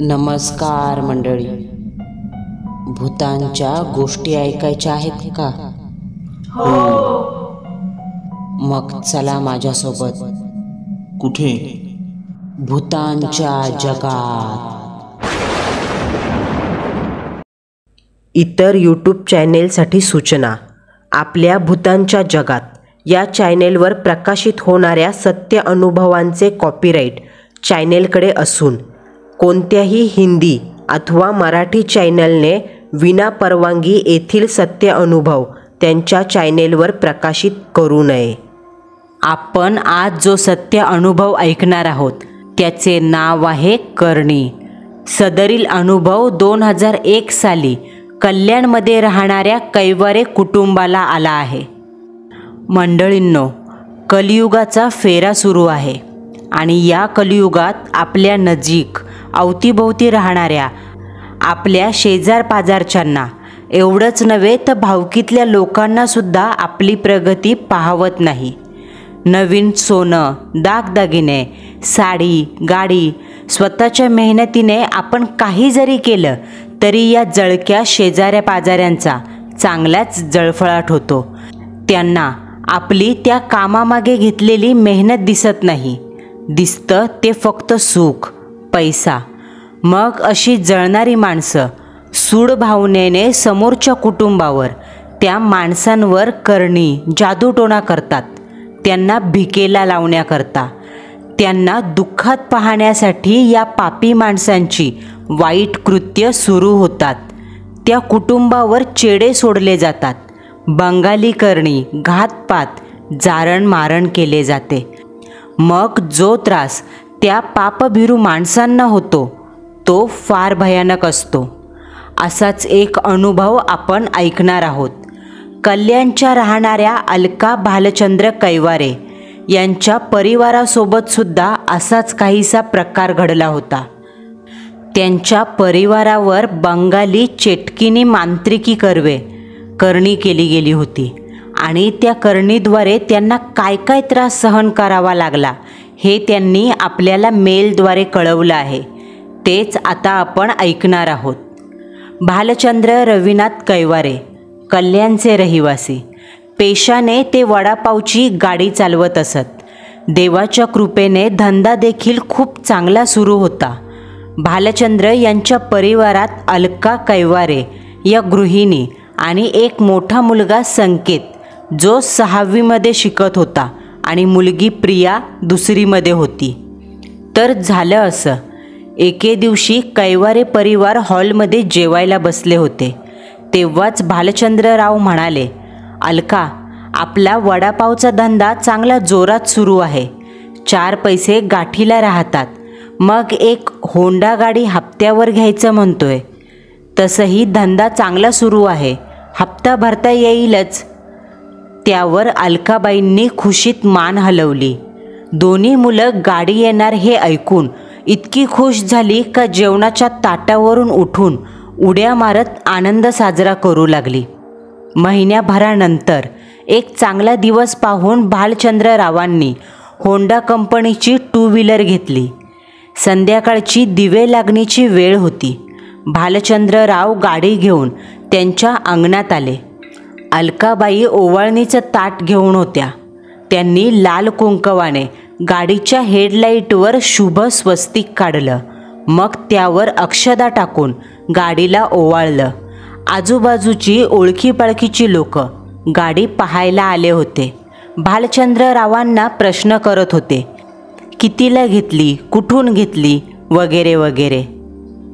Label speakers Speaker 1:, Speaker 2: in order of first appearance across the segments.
Speaker 1: नमस्कार मंडळी. भूतांच्या गोष्टी ऐकायच्या आहेत का? मग चला माझ्यासोबत.
Speaker 2: कुठे?
Speaker 1: भूतांच्या जगात.
Speaker 3: इतर यूट्यूब चॅनेलसाठी सूचना. आपल्या भूतांच्या जगात या चॅनेलवर प्रकाशित होणाऱ्या सत्य अनुभवांचे कॉपीराईट चॅनेलकडे असून कोणत्याही हिंदी अथवा मराठी चॅनलने विना परवानगी येथील सत्य अनुभव त्यांच्या चॅनेलवर प्रकाशित करू नये.
Speaker 1: आपण आज जो सत्य अनुभव ऐकणार आहोत त्याचे नाव आहे करणी. सदरील अनुभव 2001 साली कल्याणमध्ये राहणाऱ्या कैवारे कुटुंबाला आला आहे. मंडळींनो, कलियुगाचा फेरा सुरू आहे आणि या कलियुगात आपल्या नजीक अवतीभोवती राहणाऱ्या आपल्या शेजारपाजारच्यांना एवढंच नव्हे तर भावकीतल्या लोकांनासुद्धा आपली प्रगती पाहवत नाही. नवीन सोनं, दागदागिने, साडी, गाडी, स्वतःच्या मेहनतीने आपण काही जरी केलं तरी या जळक्या शेजाऱ्या पाजाऱ्यांचा चांगलाच जळफळाट होतो. त्यांना आपली त्या कामामागे घेतलेली मेहनत दिसत नाही. दिसतं ते फक्त सुख, पैसा. मग अशी जळणारी माणसं सूड भावनेने समोरच्या कुटुंबावर, त्या माणसांवर करणी, जादूटोणा करतात. त्यांना भिकेला लावण्याकरता, त्यांना दुःखात पाहण्यासाठी या पापी माणसांची वाईट कृत्य सुरू होतात. त्या कुटुंबावर चेडे सोडले जातात. बंगाली करणी, घातपात, जारण मारण केले जाते. मग जो त्रास त्या पापभिरू माणसांना होतो तो फार भयानक असतो. असाच एक अनुभव आपण ऐकणार आहोत. कल्याणच्या राहणाऱ्या अलका भालचंद्र कैवारे यांच्या परिवारासोबतसुद्धा असाच काहीसा प्रकार घडला होता. त्यांच्या परिवारावर बंगाली चेटकिनी मांत्रिकी कर्वे करणी केली गेली होती आणि त्या करणीद्वारे त्यांना काय काय त्रास सहन करावा लागला हे त्यांनी आपल्याला मेलद्वारे कळवलं आहे. तेच आता आपण ऐकणार आहोत. भालचंद्र रविनाथ कैवारे कल्याणचे रहिवासी. पेशाने ते वडापावची गाडी चालवत असत. देवाच्या कृपेने धंदा देखील खूप चांगला सुरू होता. भालचंद्र यांच्या परिवारात अलका कैवारे या गृहिणी आणि एक मोठा मुलगा संकेत, जो 6वीमध्ये शिकत होता, आणि मुलगी प्रिया 2रीमध्ये होती. तर झालं असं, एके दिवशी कैवारे परिवार हॉलमध्ये जेवायला बसले होते. तेव्हाच भालचंद्रराव म्हणाले, अलका, आपला वडापावचा धंदा चांगला जोरात सुरू आहे. 4 पैसे गाठीला राहतात. मग एक होंडा गाडी हप्त्यावर घ्यायचं म्हणतोय. तसंही धंदा चांगला सुरू आहे, हप्ता भरता येईलच. त्यावर अलकाबाईंनी खुशीत मान हलवली. दोन्ही मुलं गाडी येणार हे ऐकून इतकी खुश झाली का जेवणाच्या ताटावरून उठून उड्या मारत आनंद साजरा करू लागली. महिन्याभरानंतर एक चांगला दिवस पाहून भालचंद्ररावांनी होंडा कंपनीची 2 व्हीलर घेतली. संध्याकाळची दिवे लागणीची वेळ होती. भालचंद्रराव गाडी घेऊन त्यांच्या अंगणात आले. अलकाबाई ओवाळणीचं ताट घेऊन होत्या. त्यांनी लाल कुंकवाने गाडीच्या हेडलाईटवर शुभ स्वस्तिक काढलं. मग त्यावर अक्षदा टाकून गाडीला ओवाळलं. आजूबाजूची ओळखीपाळखीची लोक गाडी पाहायला आले होते. भालचंद्ररावांना प्रश्न करत होते, कितीला घेतली, कुठून घेतली, वगैरे वगैरे.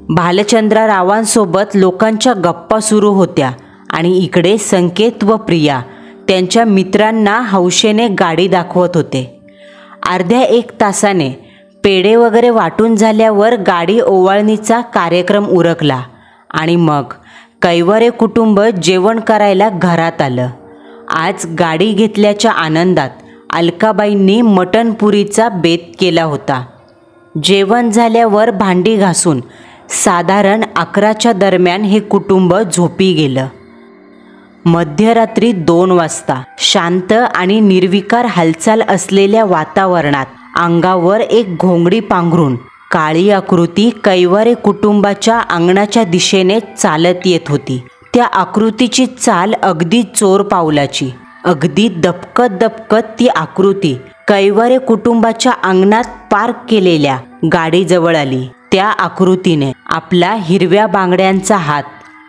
Speaker 1: भालचंद्ररावांसोबत लोकांच्या गप्पा सुरू होत्या आणि इकडे संकेत व प्रिया त्यांच्या मित्रांना हौशेने गाडी दाखवत होते. अर्ध्या 1 तासाने पेढे वगैरे वाटून झाल्यावर गाडी ओवाळणीचा कार्यक्रम उरकला आणि मग कैवारे कुटुंब जेवण करायला घरात आलं. आज गाडी घेतल्याच्या आनंदात अलकाबाईंनी मटणपुरीचा बेत केला होता. जेवण झाल्यावर भांडी घासून साधारण 11च्या दरम्यान हे कुटुंब झोपी गेलं. मध्यरात्री 2 वाजता शांत आणि निर्विकार हालचाल असलेल्या वातावरणात अंगावर एक घोंगडी पांघरून काळी आकृती कैवारे कुटुंबाच्या अंगणाच्या दिशेने चालत येत होती. त्या आकृतीची चाल अगदी चोर पावलाची. अगदी दबकत दबकत ती आकृती कैवारे कुटुंबाच्या अंगणात पार्क केलेल्या गाडीजवळ आली. त्या आकृतीने आपला हिरव्या बांगड्यांचा हात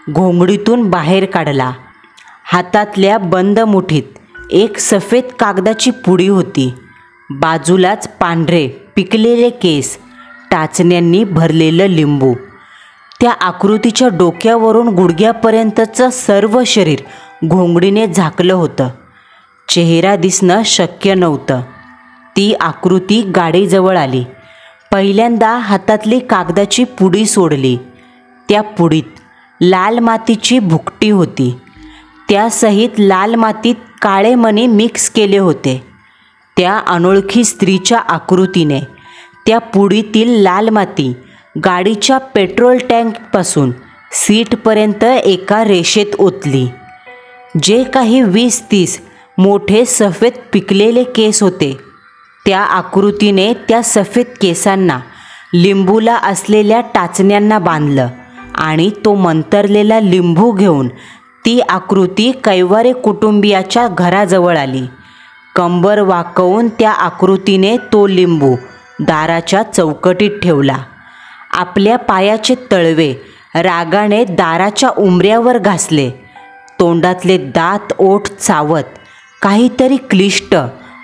Speaker 1: घोंगडीतून बाहेर काढला. हातातल्या बंद मुठीत एक सफेद कागदाची पुडी होती. बाजूलाच पांढरे पिकलेले केस, टाचण्यांनी भरलेलं लिंबू. त्या आकृतीच्या डोक्यावरून गुडघ्यापर्यंतचं सर्व शरीर घोंगडीने झाकलं होतं. चेहरा दिसणं शक्य नव्हतं. ती आकृती गाडीजवळ आली. पहिल्यांदा हातातली कागदाची पुडी सोडली. त्या पुडीत लाल मातीची भुकटी होती. त्यासहित लाल मातीत काळे मणी मिक्स केले होते. त्या अनोळखी स्त्रीच्या आकृतीने त्या पुडीतील लाल माती गाडीच्या पेट्रोल टँकपासून सीटपर्यंत एका रेषेत ओतली. जे काही 20-30 मोठे सफेद पिकलेले केस होते, त्या आकृतीने त्या सफेद केसांना लिंबूला असलेल्या टाचण्यांना बांधलं आणि तो मंतरलेला लिंबू घेऊन ती आकृती कैवारे कुटुंबियाच्या घराजवळ आली. कंबर वाकवून त्या आकृतीने तो लिंबू दाराच्या चौकटीत ठेवला. आपल्या पायाचे तळवे रागाने दाराच्या उंबऱ्यावर घासले. तोंडातले दात ओठ चावत काहीतरी क्लिष्ट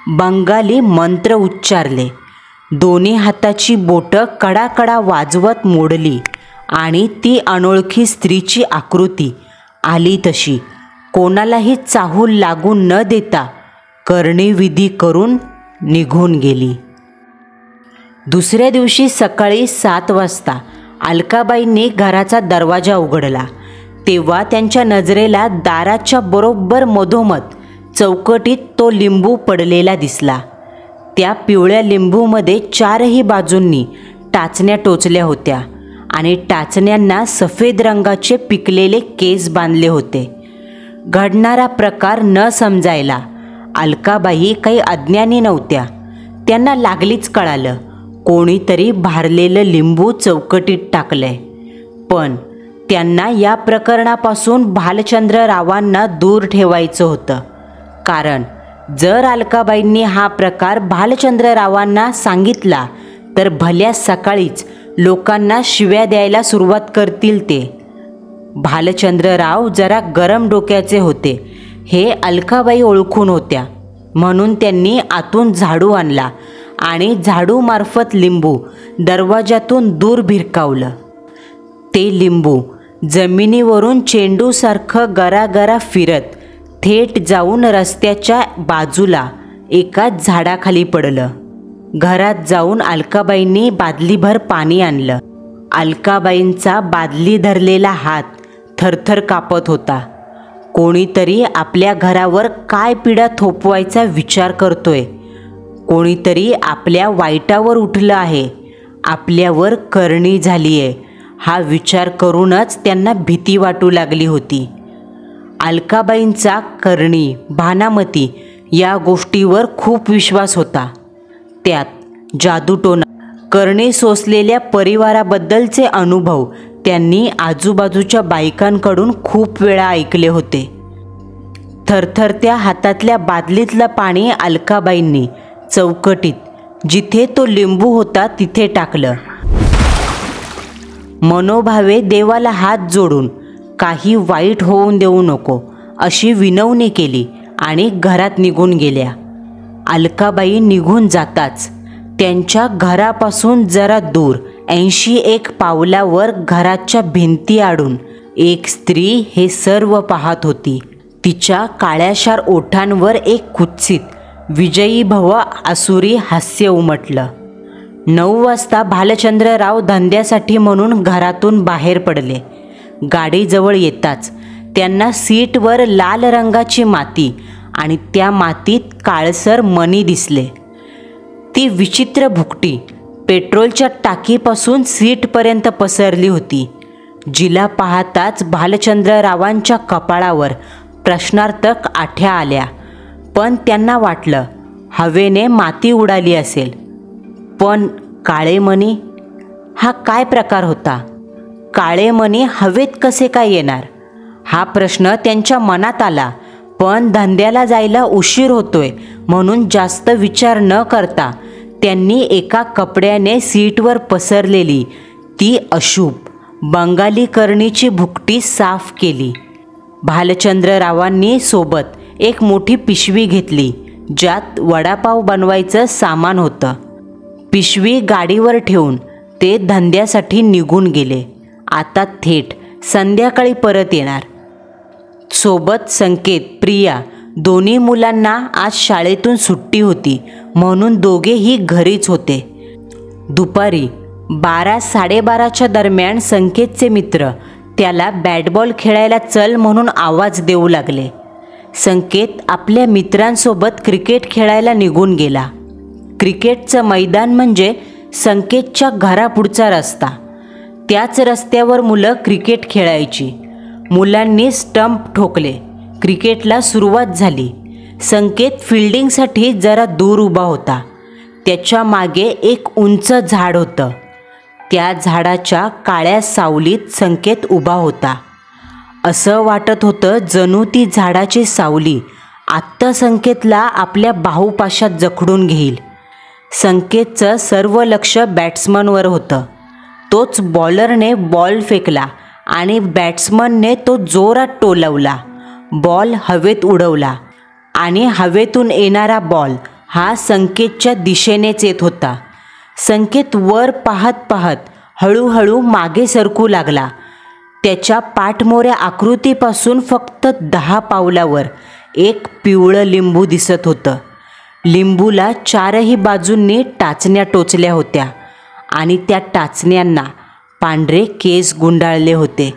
Speaker 1: बंगाली मंत्र उच्चारले. दोन्ही हाताची बोटं कडाकडा वाजवत मोडली आणि ती अनोळखी स्त्रीची आकृती आली तशी कोणालाही चाहूल लागून न देता करणीविधी करून निघून गेली. दुसऱ्या दिवशी सकाळी 7 वाजता अलकाबाईंनी घराचा दरवाजा उघडला. तेव्हा त्यांच्या नजरेला दाराच्या बरोबर मधोमध चौकटीत तो लिंबू पडलेला दिसला. त्या पिवळ्या लिंबूमध्ये 4ही बाजूंनी टाचण्या टोचल्या होत्या आणि टाचण्यांना सफेद रंगाचे पिकलेले केस बांधले होते. घडणारा प्रकार न समजायला अलकाबाई काही अज्ञानी नव्हत्या. त्यांना लागलीच कळालं, कोणीतरी भारलेलं लिंबू चौकटीत टाकलंय. पण त्यांना या प्रकरणापासून भालचंद्ररावांना दूर ठेवायचं होतं. कारण जर अलकाबाईंनी हा प्रकार भालचंद्ररावांना सांगितला तर भल्या सकाळीच लोकांना शिव्या द्यायला सुरुवात करतील ते. भालचंद्रराव जरा गरम डोक्याचे होते हे अलकाबाई ओळखून होत्या. म्हणून त्यांनी आतून झाडू आणला आणि झाडूमार्फत लिंबू दरवाजातून दूर भिरकावलं. ते लिंबू जमिनीवरून चेंडूसारखं गरागरा फिरत थेट जाऊन रस्त्याच्या बाजूला एका झाडाखाली पडलं. घरात जाऊन अलकाबाईंनी बादलीभर पाणी आणलं. अलकाबाईंचा बादली धरलेला हात थरथर कापत होता. कोणीतरी आपल्या घरावर काय पिढा थोपवायचा विचार करतोय. कोणीतरी आपल्या वाईटावर उठलं आहे, आपल्यावर करणी झाली आहे, हा विचार करूनच त्यांना भीती वाटू लागली होती. अलकाबाईंचा करणी, भानामती या गोष्टीवर खूप विश्वास होता. त्यात जादूटोणा, करणी सोसलेल्या परिवाराबद्दलचे अनुभव त्यांनी आजूबाजूच्या बायकांकडून खूप वेळा ऐकले होते. थरथरत्या हातातल्या बादलीतलं पाणी अलकाबाईंनी चौकटीत जिथे तो लिंबू होता तिथे टाकलं. मनोभावे देवाला हात जोडून काही वाईट होऊन देऊ नको अशी विनवणी केली आणि घरात निघून गेल्या. अलकाबाई निघून जाताच त्यांच्या घरापासून जरा दूर 81 पावलावर घराच्या भिंती आडून एक स्त्री हे सर्व पाहत होती. तिच्या काळ्याशार ओठांवर एक कुत्सित विजयी भव आसुरी हास्य उमटलं. 9 वाजता भालचंद्रराव धंद्यासाठी म्हणून घरातून बाहेर पडले. गाडीजवळ येताच त्यांना सीटवर लाल रंगाची माती आणि त्या मातीत काळसर मणी दिसले. ती विचित्र भुकटी पेट्रोलच्या टाकीपासून सीटपर्यंत पसरली होती, जिला पाहताच भालचंद्ररावांच्या कपाळावर प्रश्नार्थक आठ्या आल्या. पण त्यांना वाटलं हवेने माती उडाली असेल. पण काळे मणी, हा काय प्रकार होता? काळे मणी हवेत कसे काय येणार? हा प्रश्न त्यांच्या मनात आला, पण धंद्याला जायला उशीर होतोय म्हणून जास्त विचार न करता त्यांनी एका कपड्याने सीटवर पसरलेली ती अशुभ बंगाली करणीची भुकटी साफ केली. भालचंद्ररावांनी सोबत एक मोठी पिशवी घेतली, ज्यात वडापाव बनवायचं सामान होतं. पिशवी गाडीवर ठेवून ते धंद्यासाठी निघून गेले. आता थेट संध्याकाळी परत येणार. सोबत संकेत, प्रिया दोन्ही मुलांना आज शाळेतून सुट्टी होती म्हणून दोघेही घरीच होते. दुपारी 12-12:30च्या दरम्यान संकेतचे मित्र त्याला बॅटबॉल खेळायला चल म्हणून आवाज देऊ लागले. संकेत आपल्या मित्रांसोबत क्रिकेट खेळायला निघून गेला. क्रिकेटचं मैदान म्हणजे संकेतच्या घरापुढचा रस्ता. त्याच रस्त्यावर मुलं क्रिकेट खेळायची. मुलांनी स्टंप ठोकले. क्रिकेटला सुरुवात झाली. संकेत फिल्डिंगसाठी जरा दूर उभा होता. त्याच्या मागे एक उंच झाड होतं. त्या झाडाच्या काळ्या सावलीत संकेत उभा होता. असं वाटत होतं जणू ती झाडाची सावली आत्ता संकेतला आपल्या बाहुपाशात जखडून घेईल. संकेतचं सर्व लक्ष बॅट्समनवर होतं. तोच बॉलरने बॉल फेकला आणि बॅट्समनने तो जोरात टोलवला. बॉल हवेत उडवला आणि हवेतून येणारा बॉल हा संकेतच्या दिशेनेच येत होता. संकेत वर पाहत पाहत हळूहळू मागे सरकू लागला. त्याच्या पाठमोऱ्या आकृतीपासून फक्त 10 पावलावर एक पिवळं लिंबू दिसत होतं. लिंबूला चारही बाजूंनी टाचण्या टोचल्या होत्या आणि त्या टाचण्यांना पांढरे केस गुंडाळले होते.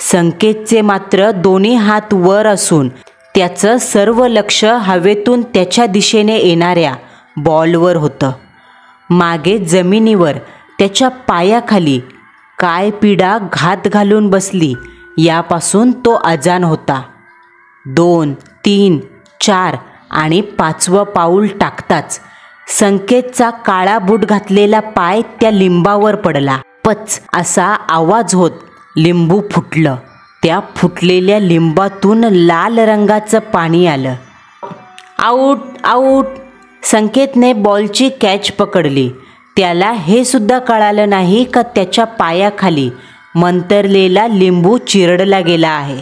Speaker 1: संकेतचे मात्र दोन्ही हात वर असून त्याचं सर्व लक्ष हवेतून त्याच्या दिशेने येणाऱ्या बॉलवर होतं. मागे जमिनीवर त्याच्या पायाखाली काय पिढा घात घालून बसली यापासून तो अजाण होता. 2, 3, 4 आणि 5वं पाऊल टाकताच संकेतचा काळा बूट घातलेला पाय त्या लिंबावर पडला. पच असा आवाज होत लिंबू फुटलं. त्या फुटलेल्या लिंबातून लाल रंगाचं पाणी आलं. Out, out. संकेतने बॉलची कॅच पकडली. त्याला हे सुद्धा कळालं नाही का त्याच्या पायाखाली मंतरलेला लिंबू चिरडला गेला आहे.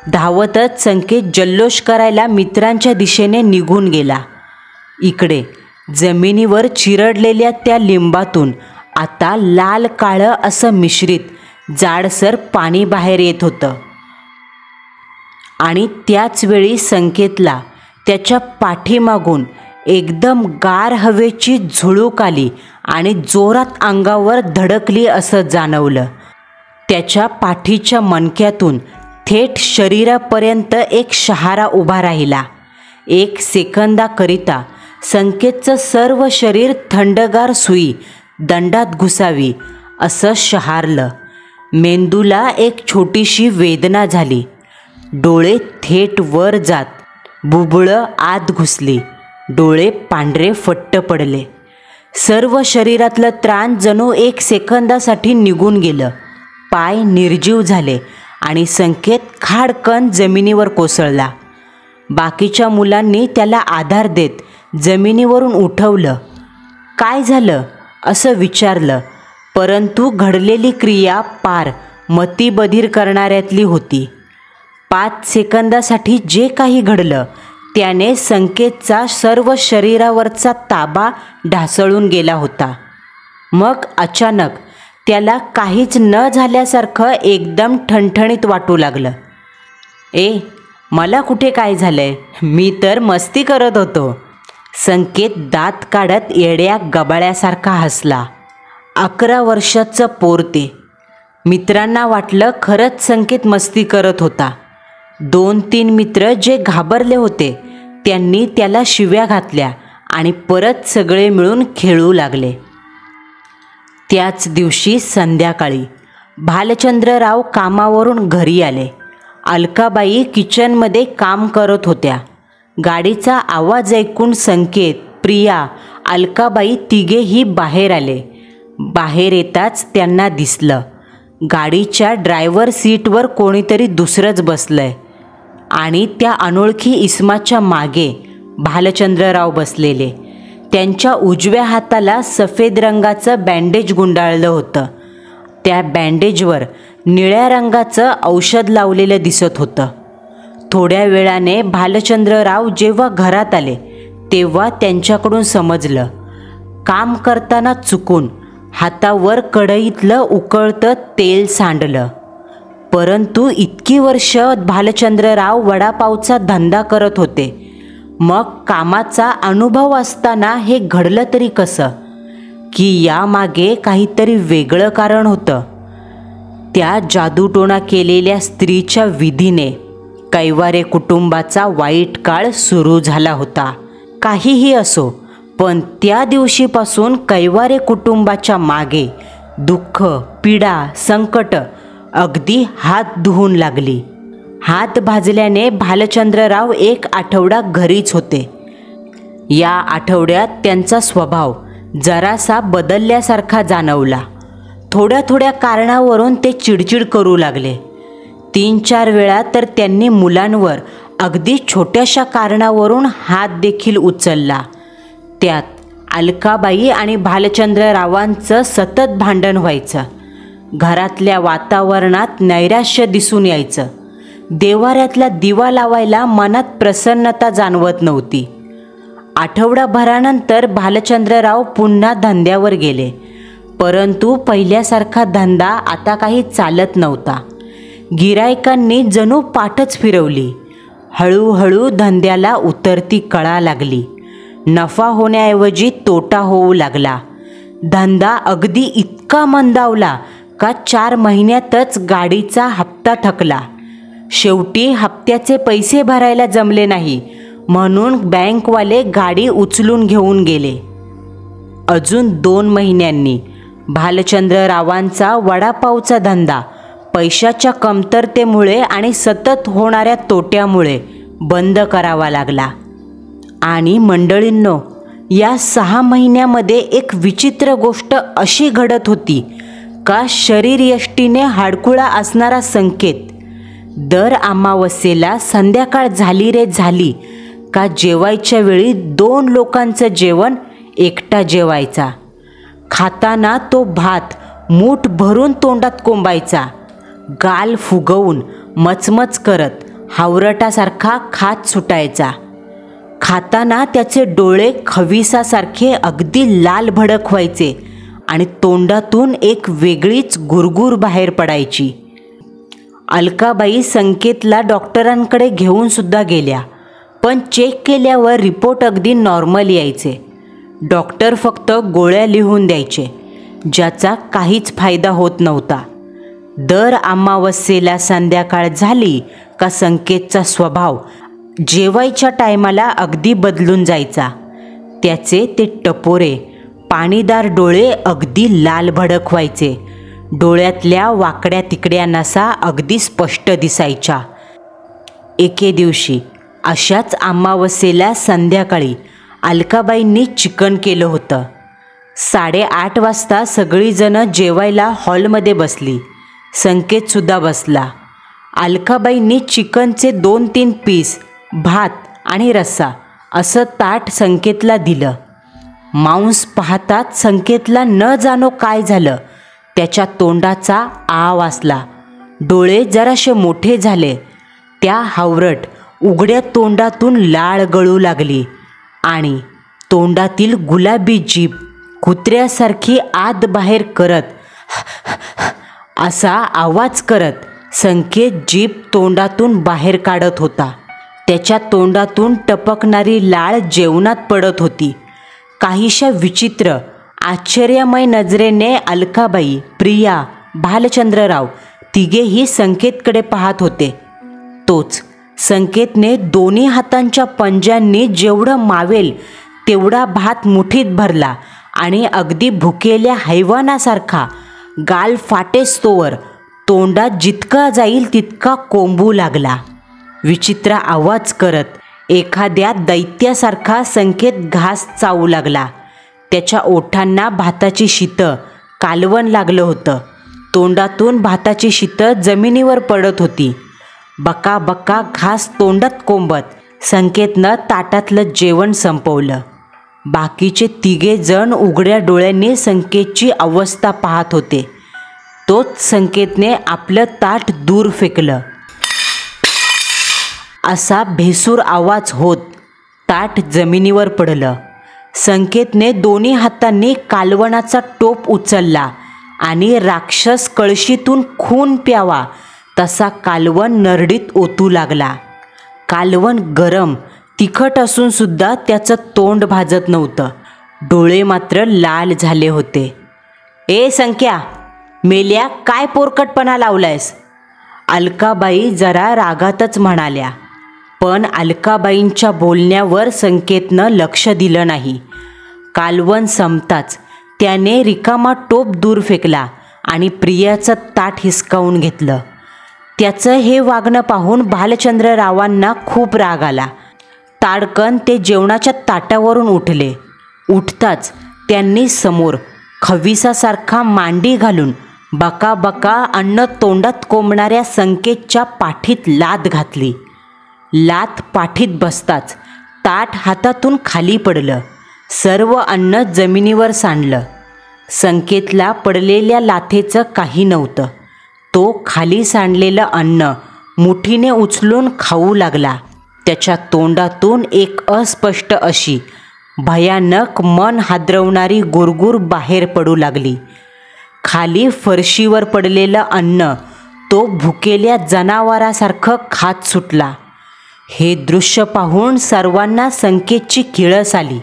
Speaker 1: धावतच संकेत जल्लोष करायला मित्रांच्या दिशेने निघून गेला. इकडे जमिनीवर चिरडलेल्या त्या लिंबातून आता लाल काळं असं मिश्रित जाडसर पाणी बाहेर येत होतं. आणि त्याच वेळी संकेतला त्याच्या पाठीमागून एकदम गार हवेची झुळूक आली आणि जोरात अंगावर धडकली असं जाणवलं. त्याच्या पाठीच्या मणक्यातून थेट शरीरापर्यंत एक शहारा उभा राहिला. 1 सेकंदाकरिता संकेतचं सर्व शरीर थंडगार सुई दंडात घुसावी असं शहारलं. मेंदूला एक छोटीशी वेदना झाली. डोळे थेट वर जात बुबुळं आत घुसली. डोळे पांढरे फट्ट पडले. सर्व शरीरातलं त्राण जणू 1 सेकंदासाठी निघून गेलं. पाय निर्जीव झाले आणि संकेत खाडकन जमिनीवर कोसळला. बाकीच्या मुलांनी त्याला आधार देत जमिनीवरून उठवलं. काय झालं असं विचारलं, परंतु घडलेली क्रिया पार मतिबधीर करणाऱ्यातली होती. 5 सेकंदासाठी जे काही घडलं त्याने संकेतचा सर्व शरीरावरचा ताबा ढासळून गेला होता. मग अचानक त्याला काहीच न झाल्यासारखं एकदम ठणठणीत वाटू लागलं. मला कुठे काय झालंय? मी तर मस्ती करत होतो. संकेत दात काढत येड्या गबाळ्यासारखा हसला. 11 वर्षाचं पोर ते. मित्रांना वाटलं खरंच संकेत मस्ती करत होता. 2-3 मित्र जे घाबरले होते त्यांनी त्याला शिव्या घातल्या आणि परत सगळे मिळून खेळू लागले. त्याच दिवशी संध्याकाळी भालचंद्रराव कामावरून घरी आले. अलकाबाई किचनमध्ये काम करत होत्या. गाडीचा आवाज ऐकून संकेत, प्रिया, अलकाबाई तिघेही बाहेर आले. बाहेर येताच त्यांना दिसलं गाडीच्या ड्रायव्हर सीटवर कोणीतरी दुसरंच बसलंय आणि त्या अनोळखी इसमाच्या मागे भालचंद्रराव बसलेले. त्यांच्या उजव्या हाताला सफेद रंगाचं बँडेज गुंडाळलं होतं. त्या बँडेजवर निळ्या रंगाचं औषध लावलेलं दिसत होतं. थोड्या वेळाने भालचंद्रराव जेव्हा घरात आले तेव्हा त्यांच्याकडून समजलं काम करताना चुकून हातावर कढईतलं उकळतं तेल सांडलं. परंतु इतकी वर्ष भालचंद्रराव वडापावचा धंदा करत होते, मग कामाचा अनुभव असताना हे घडलं तरी कसं की यामागे काहीतरी वेगळं कारण होतं. त्या जादूटोणा केलेल्या स्त्रीच्या विधीने कैवारे कुटुंबाचा वाईट काळ सुरू झाला होता. काहीही असो, पण त्या दिवशीपासून कैवारे कुटुंबाच्या मागे दुःख, पीडा, संकट अगदी हात धुवून लागली. हात भाजल्याने भालचंद्रराव एक आठवडा घरीच होते. या आठवड्यात त्यांचा स्वभाव जरासा बदलल्यासारखा जाणवला. थोड्या थोड्या कारणावरून ते चिडचिड करू लागले. 3-4 वेळा तर त्यांनी मुलांवर अगदी छोट्याशा कारणावरून हात देखील उचलला. त्यात अलकाबाई आणि भालचंद्ररावांचं सतत भांडण व्हायचं. घरातल्या वातावरणात नैराश्य दिसून यायचं. देवाऱ्यातला दिवा लावायला मनात प्रसन्नता जाणवत नव्हती. आठवडाभरानंतर भालचंद्रराव पुन्हा धंद्यावर गेले, परंतु पहिल्यासारखा धंदा आता काही चालत नव्हता. गिरायकांनी जणू पाठच फिरवली. हळूहळू धंद्याला उतरती कळा लागली. नफा होण्याऐवजी तोटा होऊ लागला. धंदा अगदी इतका मंदावला का 4 महिन्यातच गाडीचा हप्ता थकला. शेवटी हप्त्याचे पैसे भरायला जमले नाही, म्हणून बँकवाले गाडी उचलून घेऊन गेले. अजून 2 महिन्यांनी भालचंद्ररावांचा वडापावचा धंदा पैशाच्या कमतरतेमुळे आणि सतत होणाऱ्या तोट्यामुळे बंद करावा लागला. आणि मंडळींनो, या 6 महिन्यामध्ये एक विचित्र गोष्ट अशी घडत होती का शरीरयष्टीने हाडकुळा असणारा संकेत दर अमावस्येला संध्याकाळ झाली रे झाली का जेवायच्या वेळी 2 लोकांचं जेवण एकटा जेवायचा. खाताना तो भात मूठ भरून तोंडात कोंबायचा. गाल फुगवून मचमच करत हावरटासारखा खात सुटायचा. खाताना त्याचे डोळे खविसासारखे अगदी लाल भडक व्हायचे आणि तोंडातून एक वेगळीच गुरगुर बाहेर पडायची. अलकाबाई संकेतला डॉक्टरांकडे घेऊन सुद्धा गेल्या, पण चेक केल्यावर रिपोर्ट अगदी नॉर्मल यायचे. डॉक्टर फक्त गोळ्या लिहून द्यायचे, ज्याचा काहीच फायदा होत नव्हता. दर अमावस्येला संध्याकाळ झाली का संकेतचा स्वभाव जेवायच्या टायमाला अगदी बदलून जायचा. त्याचे ते टपोरे पाणीदार डोळे अगदी लाल भडक व्हायचे. डोळ्यातल्या वाकड्या तिकड्या नसा अगदी स्पष्ट दिसायच्या. एके दिवशी अशाच अमावस्येला संध्याकाळी अलकाबाईंनी चिकन केलं होतं. 8:30 वाजता सगळीजणं जेवायला हॉलमध्ये बसली. संकेतसुद्धा बसला. अलकाबाईंनी चिकनचे 2-3 पीस, भात आणि रस्सा असं ताट संकेतला दिलं. मांस पाहताच संकेतला न जाणो काय झालं, त्याच्या तोंडाचा आ वासला. डोळे जराशे मोठे झाले. त्या हावरट उघड्या तोंडातून लाळ गळू लागली आणि तोंडातील गुलाबी जीभ कुत्र्यासारखी आत बाहेर करत असा आवाज करत संकेत जीभ तोंडातून बाहेर काढत होता. त्याच्या तोंडातून टपकणारी लाळ जेवणात पडत होती. काहीशा विचित्र आश्चर्यमय नजरेने अलकाबाई, प्रिया, भालचंद्रराव तिघेही संकेतकडे पाहत होते. तोच संकेतने दोन्ही हातांच्या पंजांनी जेवढं मावेल तेवढा भात मुठीत भरला आणि अगदी भुकेल्या हैवानासारखा गाल फाटेस्तोवर तोंडात जितका जाईल तितका कोंबू लागला. विचित्र आवाज करत एखाद्या दैत्यासारखा संकेत घास चावू लागला. त्याच्या ओठांना भाताची शीतं कालवण लागलं होतं. तोंडातून भाताची शितं जमिनीवर पडत होती. बका बका घास तोंडात कोंबत संकेतनं ताटातलं जेवण संपवलं. बाकीचे 3 जण उघड्या डोळ्यांनी संकेतची अवस्था पाहत होते. तोच संकेतने आपलं ताट दूर फेकलं. असा भेसूर आवाज होत ताट जमिनीवर पडलं. संकेतने दोन्ही हातांनी कालवणाचा टोप उचलला आणि राक्षस कळशीतून खून प्यावा तसा कालवण नरडीत ओतू लागला. कालवण गरम तिखट असून सुद्धा त्याचं तोंड भाजत नव्हतं. डोळे मात्र लाल झाले होते. ए संक्या, मेल्या, काय पोरकटपणा लावलायस? अलकाबाई जरा रागातच म्हणाल्या. पण अलकाबाईंच्या बोलण्यावर संकेतनं लक्ष दिलं नाही. कालवण संपताच त्याने रिकामा टोप दूर फेकला आणि प्रियाचं ताट हिसकावून घेतलं. त्याचं हे वागणं पाहून भालचंद्ररावांना खूप राग आला. ताडकन ते जेवणाच्या ताटावरून उठले. उठताच त्यांनी समोर खविसासारखा मांडी घालून बका बका अन्न तोंडात कोंबणाऱ्या संकेतच्या पाठीत लाथ घातली. लाथ पाठीत बसताच ताट हातातून खाली पडलं. सर्व अन्न जमिनीवर सांडलं. संकेतला पडलेल्या लाथेचं काही नव्हतं. तो खाली सांडलेलं अन्न मुठीने उचलून खाऊ लागला. त्याच्या तोंडातून एक अस्पष्ट अशी भयानक मन हादरवणारी गुरगुर बाहेर पडू लागली. खाली फरशीवर पडलेलं अन्न तो भुकेल्या जनावरासारखं खात सुटला. हे दृश्य पाहून सर्वांना संकेतची किळस आली.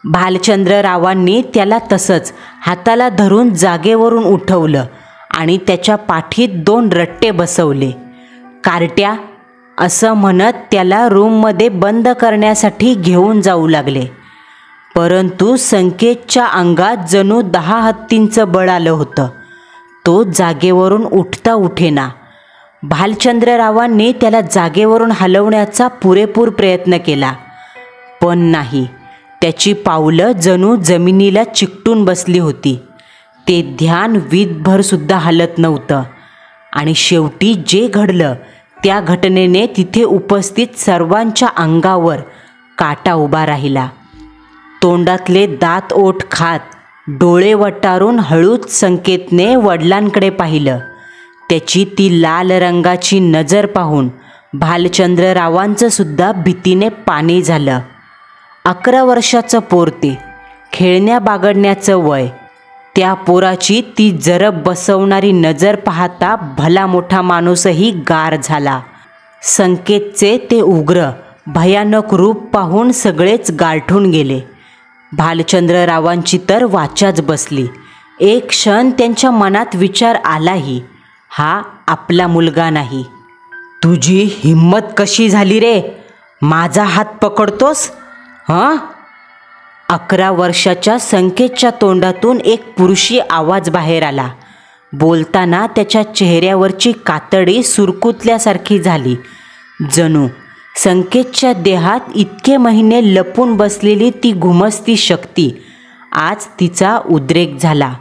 Speaker 1: भालचंद्ररावांनी त्याला तसंच हाताला धरून जागेवरून उठवलं आणि त्याच्या पाठीत 2 रट्टे बसवले. कार्ट्या असं म्हणत त्याला रूममध्ये बंद करण्यासाठी घेऊन जाऊ लागले. परंतु संकेतच्या अंगात जणू 10 हत्तींचं बळ आलं होतं. तो जागेवरून उठता उठेना. भालचंद्ररावांनी त्याला जागेवरून हलवण्याचा पुरेपूर प्रयत्न केला, पण नाही. त्याची पावलं जणू जमिनीला चिकटून बसली होती. ते ध्यान वीतभरसुद्धा हलत नव्हतं. आणि शेवटी जे घडलं त्या घटनेने तिथे उपस्थित सर्वांच्या अंगावर काटा उभा राहिला. तोंडातले दात ओठ खात डोळे वटारून हळूच संकेतने वडिलांकडे पाहिलं. त्याची ती लाल रंगाची नजर पाहून भालचंद्ररावांचं सुद्धा भीतीने पाणी झालं. 11 वर्षाचं पोर ते, खेळण्या बागडण्याचं वय. त्या पोराची ती जरब बसवणारी नजर पाहता भला मोठा माणूसही गार झाला. संकेतचे ते उग्र भयानक रूप पाहून सगळेच गारठून गेले. भालचंद्ररावांची तर वाचाच बसली. एक क्षण त्यांच्या मनात विचार आलाही, हा आपला मुलगा नाही. तुझी हिम्मत कशी झाली रे? माझा हात पकडतोस हां? 11 वर्षाच्या संकेतच्या तोंडातून एक पुरुषी आवाज बाहेर आला. बोलताना त्याच्या चेहऱ्यावरची कातडी सुरकुतल्यासारखी झाली. जणू संकेतच्या देहात इतके महिने लपून बसलेली ती घुमसती शक्ती आज तिचा उद्रेक झाला.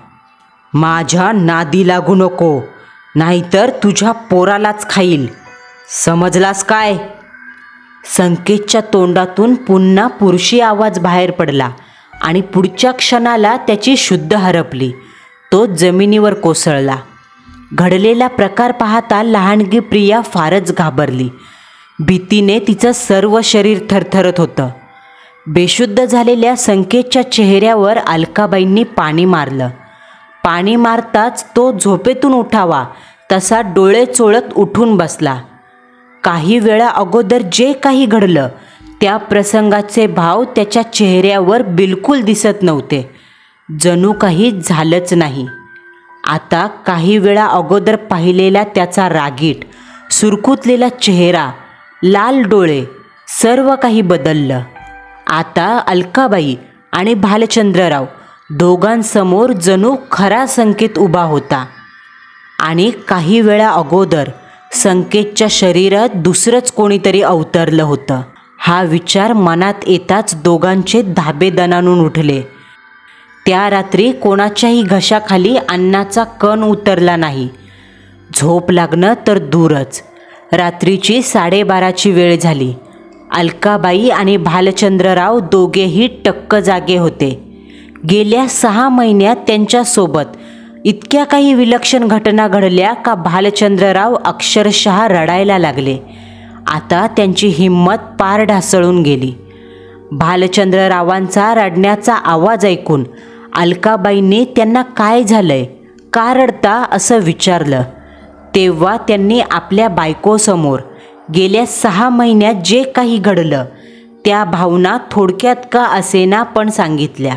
Speaker 1: माझ्या नादी लागू नको, नाहीतर तुझ्या पोरालाच खाईल, समजलास काय? संकेतच्या तोंडातून पुन्हा पुरुषी आवाज बाहेर पडला आणि पुढच्या क्षणाला त्याची शुद्ध हरपली. तो जमिनीवर कोसळला. घडलेला प्रकार पाहता लहानगी प्रिया फारच घाबरली. भीतीने तिचं सर्व शरीर थरथरत होतं. बेशुद्ध झालेल्या संकेतच्या चेहऱ्यावर अलकाबाईंनी पाणी मारलं. पाणी मारताच तो झोपेतून उठावा तसा डोळे चोळत उठून बसला. काही वेळा अगोदर जे काही घडलं त्या प्रसंगाचे भाव त्याच्या चेहऱ्यावर बिलकुल दिसत नव्हते. जणू काही झालंच नाही. आता काही वेळा अगोदर पाहिलेला त्याचा रागीट सुरकुतलेला चेहरा, लाल डोळे, सर्व काही बदललं. आता अलकाबाई आणि भालचंद्रराव दोघांसमोर जणू खरा संकेत उभा होता. आणि काही वेळा अगोदर संकेतच्या शरीरात दुसरंच कोणीतरी अवतरलं होतं. हा विचार मनात येताच दोघांचे धाबे दणाणून उठले. त्या रात्री कोणाच्याही घशाखाली अन्नाचा कण उतरला नाही. झोप लागणं तर दूरच. रात्रीची 12:30ची वेळ झाली. अलकाबाई आणि भालचंद्रराव दोघेही टक्क जागे होते. गेल्या 6 महिन्यात त्यांच्यासोबत इतक्या काही विलक्षण घटना घडल्या का भालचंद्रराव अक्षरशः रडायला लागले. आता त्यांची हिंमत पार ढासळून गेली. भालचंद्ररावांचा रडण्याचा आवाज ऐकून अलकाबाईंनी त्यांना काय झालंय, का रडता असं विचारलं. तेव्हा त्यांनी आपल्या बायकोसमोर गेल्या 6 महिन्यात जे काही घडलं त्या भावना थोडक्यात का असेना पण सांगितल्या.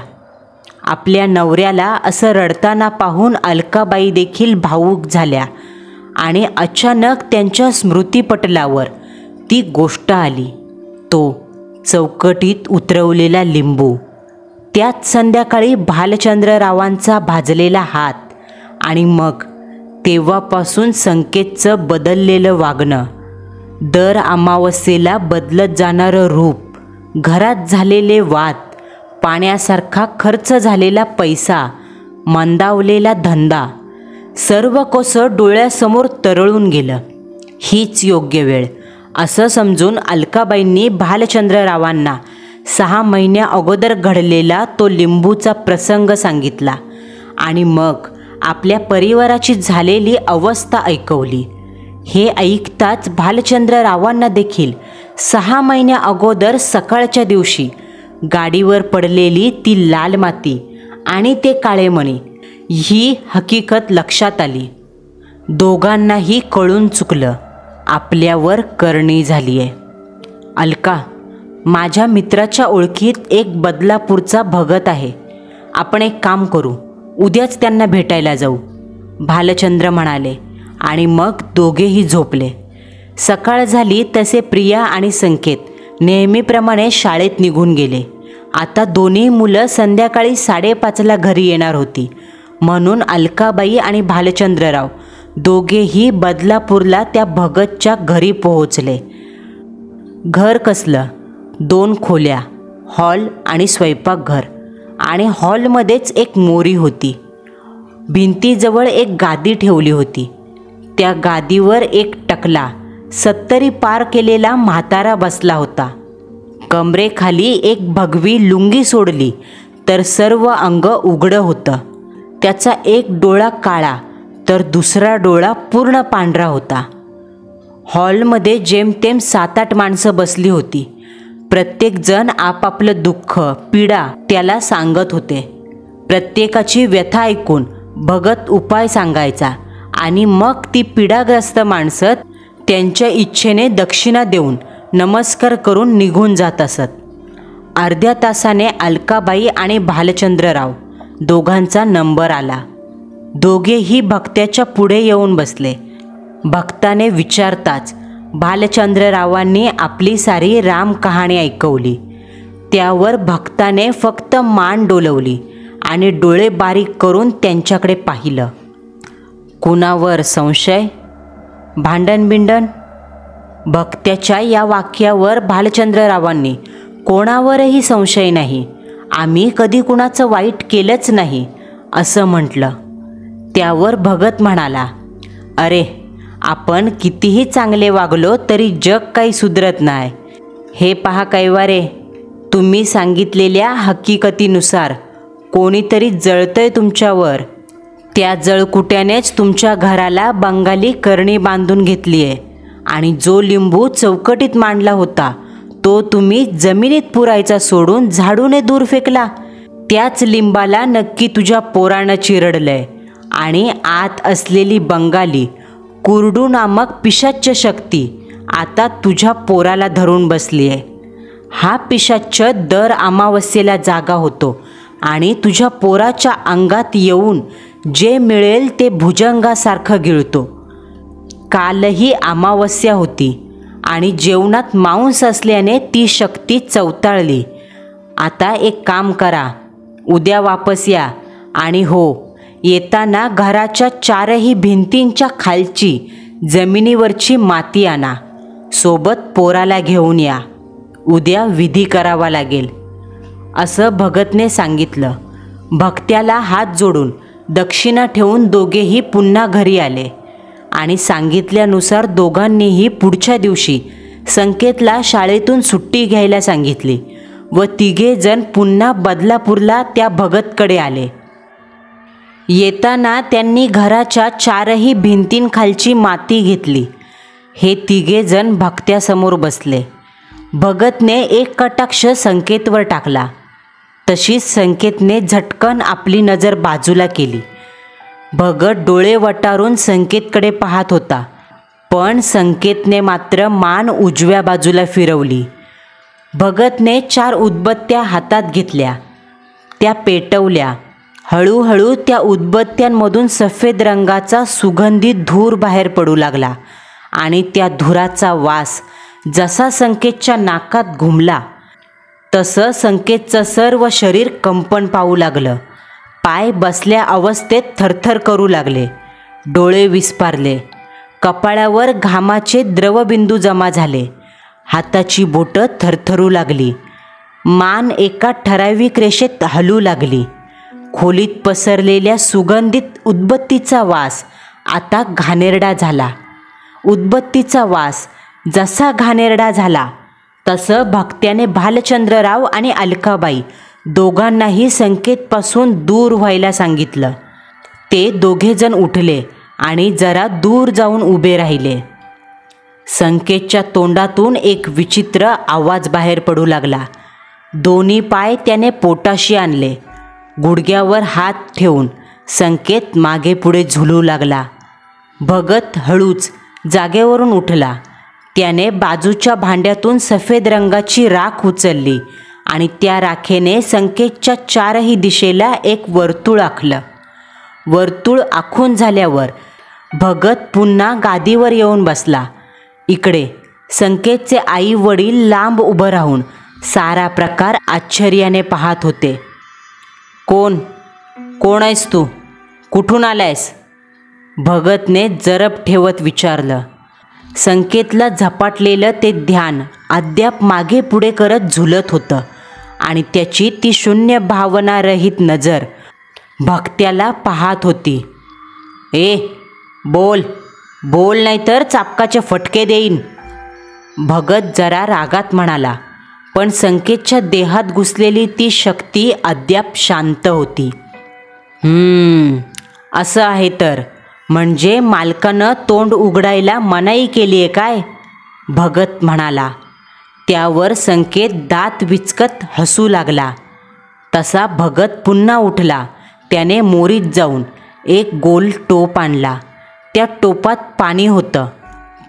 Speaker 1: आपल्या नवऱ्याला असं रडताना पाहून अलकाबाई देखील भावूक झाल्या आणि अचानक त्यांच्या स्मृतिपटलावर ती गोष्ट आली. तो चौकटीत उतरवलेला लिंबू, त्याच संध्याकाळी भालचंद्ररावांचा भाजलेला हात आणि मग तेव्हापासून संकेतचं बदललेलं वागणं, दर अमावस्येला बदलत जाणारं रूप, घरात झालेले वाद, पाण्यासारखा खर्च झालेला पैसा, मंदावलेला धंदा, सर्व कोसं डोळ्यासमोर तरळून गेलं. हीच योग्य वेळ असं समजून अलकाबाईंनी भालचंद्ररावांना 6 महिन्या अगोदर घडलेला तो लिंबूचा प्रसंग सांगितला आणि मग आपल्या परिवाराची झालेली अवस्था ऐकवली. हे ऐकताच भालचंद्ररावांना देखील 6 महिन्या अगोदर सकाळच्या दिवशी गाडीवर पडलेली ती लाल माती आणि ते काळे मणी ही हकीकत लक्षात आली. दोघांनाही कळून चुकलं, आपल्यावर करणी झाली आहे. अलका, माझ्या मित्राच्या ओळखीत एक बदलापूरचा भगत आहे. आपण एक काम करू, उद्याच त्यांना भेटायला जाऊ, भालचंद्र म्हणाले आणि मग दोघेही झोपले. सकाळ झाली तसे प्रिया आणि संकेत नेहमीप्रमाणे शाळेत निघून गेले. आता दोन्ही मुलं संध्याकाळी 5:30ला घरी येणार होती, म्हणून अलकाबाई आणि भालचंद्रराव दोघेही बदलापूरला त्या भगतच्या घरी पोहोचले. घर कसलं, 2 खोल्या, हॉल आणि स्वयंपाकघर, आणि हॉलमध्येच एक मोरी होती. भिंतीजवळ एक गादी ठेवली होती. त्या गादीवर एक टकला 70 पार केलेला म्हातारा बसला होता. कमरेखाली एक भगवी लुंगी सोडली तर सर्व अंग उघडं होतं. त्याचा एक डोळा काळा तर दुसरा डोळा पूर्ण पांढरा होता. हॉलमध्ये जेमतेम 7-8 माणसं बसली होती. प्रत्येकजण आपापलं दुःख, पीडा त्याला सांगत होते. प्रत्येकाची व्यथा ऐकून भगत उपाय सांगायचा आणि मग ती पीडाग्रस्त माणसं त्यांच्या इच्छेने दक्षिणा देऊन नमस्कार करून निघून जात असत. अर्ध्या तासाने अलकाबाई आणि भालचंद्रराव दोघांचा नंबर आला. दोघेही भक्त्याच्या पुढे येऊन बसले. भक्ताने विचारताच भालचंद्ररावांनी आपली सारी राम कहाणी ऐकवली. त्यावर भक्ताने फक्त मान डोलवली आणि डोळे बारीक करून त्यांच्याकडे पाहिलं. कुणावर संशय, भांडण? भक्त्याच्या या वाक्यावर भालचंद्ररावांनी कोणावरही संशय नाही, आम्ही कधी कुणाचं वाईट केलंच नाही असं म्हटलं. त्यावर भगत म्हणाला, अरे, आपण कितीही चांगले वागलो तरी जग काही सुधरत नाही. हे पहा कैवारे, तुम्ही सांगितलेल्या हकीकतीनुसार कोणीतरी जळतंय तुमच्यावर. त्या जळकुट्यानेच तुमच्या घराला बंगाली करणी बांधून घेतली आहे आणि जो लिंबू चौकटीत मांडला होता तो तुम्ही जमिनीत पुरायचा सोडून झाडूने दूर फेकला. त्याच लिंबाला नक्की तुझ्या पोरानं चिरडलंय आणि आत असलेली बंगाली कुरडू नामक पिशाच्च शक्ती आता तुझ्या पोराला धरून बसली आहे. हा पिशाच्च दर अमावस्येला जागा होतो आणि तुझ्या पोराच्या अंगात येऊन जे मिळेल ते भुजंगासारखं गिळतो. कालही अमावस्या होती आणि जेवणात मांस असल्याने ती शक्ती चवताळली. आता एक काम करा, उद्या वापस या आणि हो, येताना घराच्या 4ही भिंतींच्या खालची जमिनीवरची माती आणा. सोबत पोराला घेऊन या. उद्या विधी करावा लागेल असं भगतने सांगितलं. भक्त्याला हात जोडून दक्षिणा ठेवून दोघेही पुन्हा घरी आले आणि सांगितल्यानुसार दोघांनीही पुढच्या दिवशी संकेतला शाळेतून सुट्टी घ्यायला सांगितली व तिघेजण पुन्हा बदलापूरला त्या भगतकडे आले. येताना त्यांनी घराच्या चारही भिंतींखालची माती घेतली. हे तिघेजण भक्त्यासमोर बसले. भगतने एक कटाक्ष संकेतवर टाकला. तशीच संकेतने झटकन आपली नजर बाजूला केली. भगत डोळे वटारून संकेतकडे पाहत होता, पण संकेतने मात्र मान उजव्या बाजूला फिरवली. भगतने 4 उदबत्त्या हातात घेतल्या. त्या पेटवल्या. हळूहळू त्या उदबत्त्यांमधून सफेद रंगाचा सुगंधित धूर बाहेर पडू लागला आणि त्या धुराचा वास जसा संकेतच्या नाकात घुमला तसं संकेतचं सर्व शरीर कंपन पावू लागलं. पाय बसल्या अवस्थेत थरथर करू लागले. डोळे विस्पारले. कपाळावर घामाचे द्रवबिंदू जमा झाले. हाताची बोटं थरथरू लागली. मान एका ठराविक रेषेत हलू लागली. खोलीत पसरलेल्या सुगंधित उदबत्तीचा वास आता घाणेरडा झाला. उदबत्तीचा वास जसा घाणेरडा झाला तसं भक्त्याने भालचंद्रराव आणि अलकाबाई दोघांनाही संकेतपासून दूर व्हायला सांगितलं. ते दोघेजण उठले आणि जरा दूर जाऊन उभे राहिले. संकेतच्या तोंडातून एक विचित्र आवाज बाहेर पडू लागला. दोन्ही पाय त्याने पोटाशी आणले. गुडघ्यावर हात ठेवून संकेत मागे पुढे झुलू लागला. भगत हळूच जागेवरून उठला. त्याने बाजूच्या भांड्यातून सफेद रंगाची राख उचलली आणि त्या राखेने संकेतच्या 4ही दिशेला एक वर्तुळ आखलं. वर्तुळ आखून झाल्यावर भगत पुन्हा गादीवर येऊन बसला. इकडे संकेतचे आई वडील लांब उभं राहून सारा प्रकार आश्चर्याने पाहत होते. कोण आहेस तू? कुठून आलायस? भगतने जरब ठेवत विचारलं. संकेतला झपाटलेलं ते ध्यान अद्याप मागे पुढे करत झुलत होतं आणि त्याची ती शून्य भावनारहित नजर भक्त्याला पाहत होती. बोल नाही तर चापकाचे फटके देईन, भगत जरा रागात म्हणाला. पण संकेतच्या देहात घुसलेली ती शक्ती अद्याप शांत होती. असं आहे तर म्हणजे मालकानं तोंड उघडायला मनाई केली आहे काय? भगत म्हणाला. त्यावर संकेत दात विचकत हसू लागला. तसा भगत पुन्हा उठला. त्याने मोरीत जाऊन एक गोल टोप आणला. त्या टोपात पाणी होतं.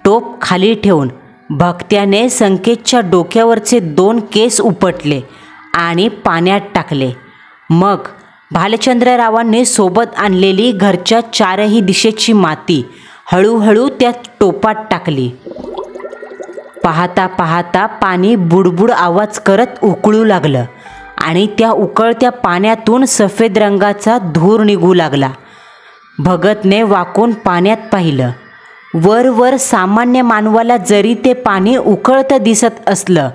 Speaker 1: टोप खाली ठेवून भक्त्याने संकेतच्या डोक्यावरचे 2 केस उपटले आणि पाण्यात टाकले. मग भालचंद्ररावांनी सोबत आणलेली घरच्या 4ही दिशेची माती हळूहळू त्या टोपात टाकली. पाहता पाहता पाणी बुडबुड आवाज करत उकळू लागलं आणि त्या उकळत्या पाण्यातून सफेद रंगाचा धूर निघू लागला. भगतने वाकून पाण्यात पाहिलं. वर सामान्य मानवाला जरी ते पाणी उकळतं दिसत असलं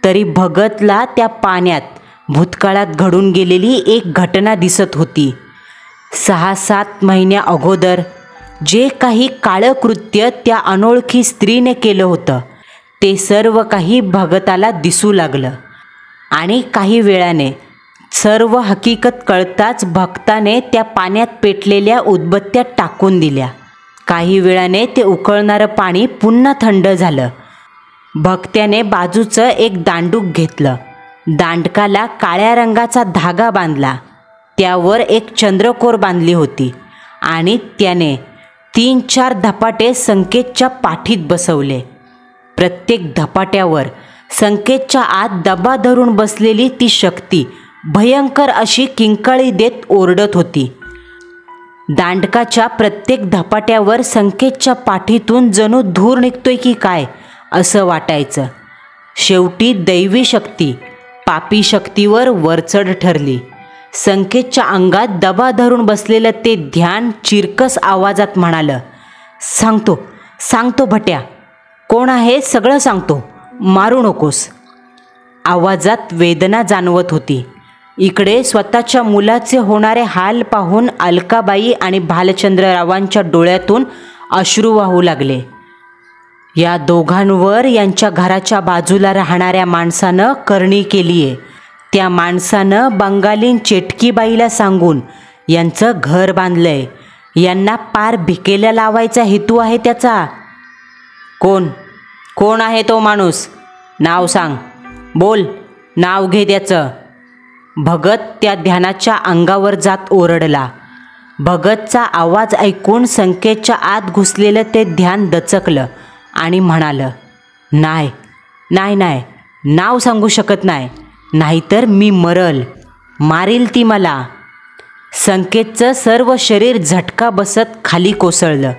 Speaker 1: तरी भगतला त्या पाण्यात भूतकाळात घडून गेलेली एक घटना दिसत होती. 6-7 महिन्या अगोदर जे काही काळं कृत्य त्या अनोळखी स्त्रीने केलं होतं ते सर्व काही भगताला दिसू लागलं आणि काही वेळाने सर्व हकीकत कळताच भक्ताने त्या पाण्यात पेटलेल्या उदबत्त्या टाकून दिल्या. काही वेळाने ते उकळणारं पाणी पुन्हा थंड झालं. भक्त्याने बाजूचं एक दांडूक घेतलं. दांडकाला काळ्या रंगाचा धागा बांधला. त्यावर एक चंद्रकोर बांधली होती आणि त्याने 3-4 धपाटे संकेतच्या पाठीत बसवले. प्रत्येक धपाट्यावर संकेतच्या आत दबा धरून बसलेली ती शक्ती भयंकर अशी किंकाळी देत ओरडत होती. दांडकाच्या प्रत्येक धपाट्यावर संकेतच्या पाठीतून जणू धूर निघतोय की काय असं वाटायचं. शेवटी दैवी शक्ती पापी शक्तीवर वरचढ ठरली. संकेतच्या अंगात दबा धरून बसलेलं ते ध्यान चिरकस आवाजात म्हणालं, सांगतो भट्या, कोण आहे सगळं सांगतो, मारू नकोस. आवाजात वेदना जाणवत होती. इकडे स्वतःच्या मुलाचे होणारे हाल पाहून अलकाबाई आणि भालचंद्ररावांच्या डोळ्यातून अश्रू वाहू लागले. या दोघांवर यांच्या घराच्या बाजूला राहणाऱ्या माणसानं करणी केली आहे. त्या माणसानं बंगालीन चेटकीबाईला सांगून यांचं घर बांधलंय. यांना पार भिकेला लावायचा हेतू आहे त्याचा. कोण आहे तो माणूस? नाव सांग, बोल, नाव घे त्याचं. भगत त्या ध्यानाच्या अंगावर जात ओरडला. भगतचा आवाज ऐकून संकेतच्या आत घुसलेलं ते ध्यान दचकलं आणि म्हणालं, नाही, नाव सांगू शकत नाही, नाहीतर मी मारील ती मला. संकेतचं सर्व शरीर झटका बसत खाली कोसळलं.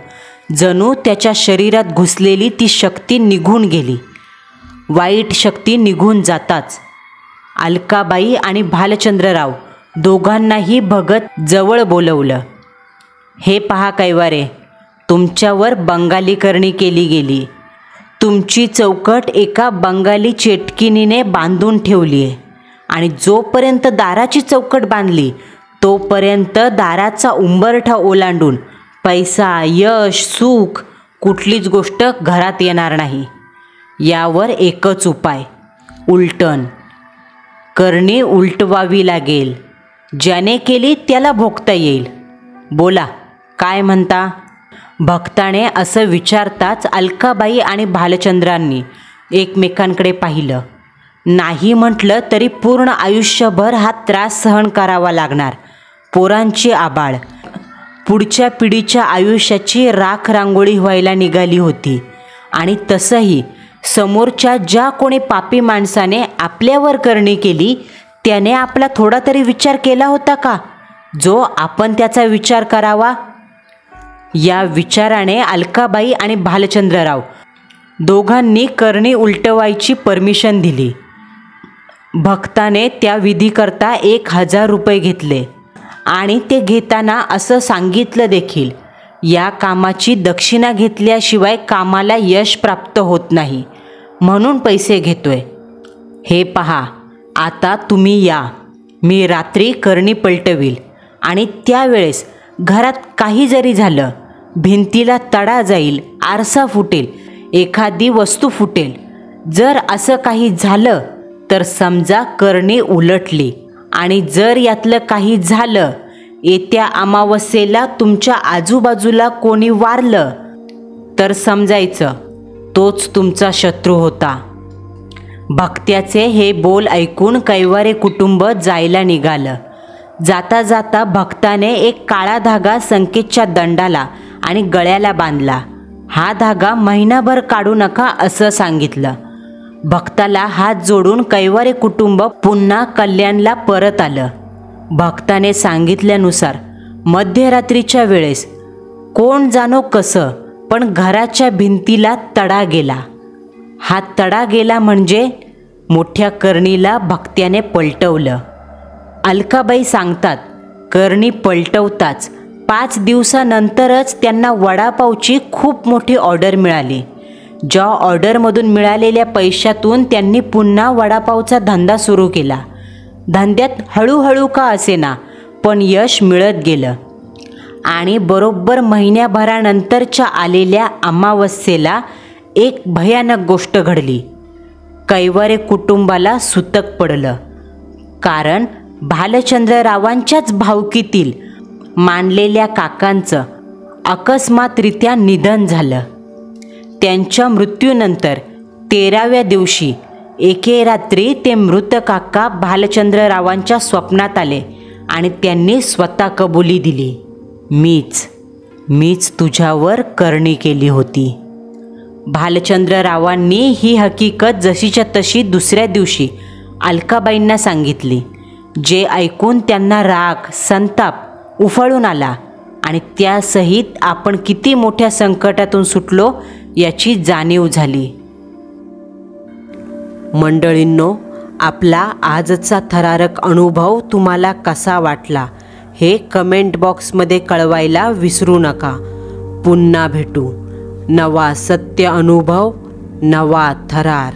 Speaker 1: जणू त्याच्या शरीरात घुसलेली ती शक्ती निघून गेली. वाईट शक्ती निघून जाताच अलकाबाई आणि भालचंद्रराव दोघांनाही भगत जवळ बोलवलं. हे पहा कैवारे, तुमच्यावर बंगाली करणी केली गेली. तुमची चौकट एका बंगाली चेटकिनीने बांधून ठेवली आहे आणि जोपर्यंत दाराची चौकट बांधली तोपर्यंत दाराचा उंबरठा ओलांडून पैसा, यश, सुख कुठलीच गोष्ट घरात येणार नाही. यावर एकच उपाय, उलटण. करणी उलटवावी लागेल. ज्याने केली त्याला भोगता येईल. बोला, काय म्हणता? भक्ताने असं विचारताच अलकाबाई आणि भालचंद्रांनी एकमेकांकडे पाहिलं. नाही म्हटलं तरी पूर्ण आयुष्यभर हा त्रास सहन करावा लागणार. पोरांची आबाळ, पुढच्या पिढीच्या आयुष्याची राख रांगोळी व्हायला निघाली होती. आणि तसंही समोरच्या ज्या कोणी पापी माणसाने आपल्यावर करणी केली त्याने आपला थोडा तरी विचार केला होता का, जो आपण त्याचा विचार करावा? या विचाराने अलकाबाई आणि भालचंद्रराव दोघांनी करणी उलटवायची परमिशन दिली. भक्ताने त्या विधीकरता 1000 रुपये घेतले आणि ते घेताना असं सांगितलं देखील, या कामाची दक्षिणा घेतल्याशिवाय कामाला यश प्राप्त होत नाही, म्हणून पैसे घेतोय. हे पहा, आता तुम्ही या. मी रात्री करणी पलटवील आणि त्यावेळेस घरात काही जरी झालं, भिंतीला तडा जाईल, आरसा फुटेल, एखादी वस्तू फुटेल, जर असं काही झालं तर समजा करणी उलटली. आणि जर यातलं काही झालं, येत्या अमावस्येला तुमच्या आजूबाजूला कोणी वारलं, तर समजायचं तोच तुमचा शत्रू होता. भक्त्याचे हे बोल ऐकून कैवारे कुटुंब जायला निघालं. जाता जाता भक्ताने एक काळा धागा संकेतच्या दंडाला आणि गळ्याला बांधला. हा धागा महिनाभर काढू नका असं सांगितलं. भक्ताला हात जोडून कैवारे कुटुंब पुन्हा कल्याणला परत आलं. भक्ताने सांगितल्यानुसार मध्यरात्रीच्या वेळेस कोण जाणो कसं पण घराच्या भिंतीला तडा गेला. हा तडा गेला म्हणजे मोठ्या करणीला भक्त्याने पलटवलं. अलकाबाई सांगतात, करणी पलटवताच 5 दिवसानंतरच त्यांना वडापावची खूप मोठी ऑर्डर मिळाली. ज्या ऑर्डरमधून मिळालेल्या पैशातून त्यांनी पुन्हा वडापावचा धंदा सुरू केला. धंद्यात हळूहळू का असेना पण यश मिळत गेलं. आणि बरोबर महिन्याभरानंतरच्या आलेल्या अमावस्येला एक भयानक गोष्ट घडली. कैवारे कुटुंबाला सुतक पडलं. कारण भालचंद्ररावांच्याच भावकीतील मानलेल्या काकांचं अकस्मातरित्या निधन झालं. त्यांच्या मृत्यूनंतर 13व्या दिवशी एके रात्री ते मृत काका भालचंद्ररावांच्या स्वप्नात आले आणि त्यांनी स्वतः कबुली दिली, मीच तुझ्यावर करणी केली होती. भालचंद्ररावांनी ही हकीकत जशीच्या तशी दुसऱ्या दिवशी अलकाबाईंना सांगितली. जे ऐकून त्यांना राग, संताप उफाळून आला आणि त्यासहित आपण किती मोठ्या संकटातून सुटलो याची जाणीव झाली. मंडळींनो, आपला आजचा थरारक अनुभव तुम्हाला कसा वाटला हे कमेंट बॉक्समध्ये कळवायला विसरू नका. पुन्हा भेटू. नवा सत्य अनुभव, नवा थरार.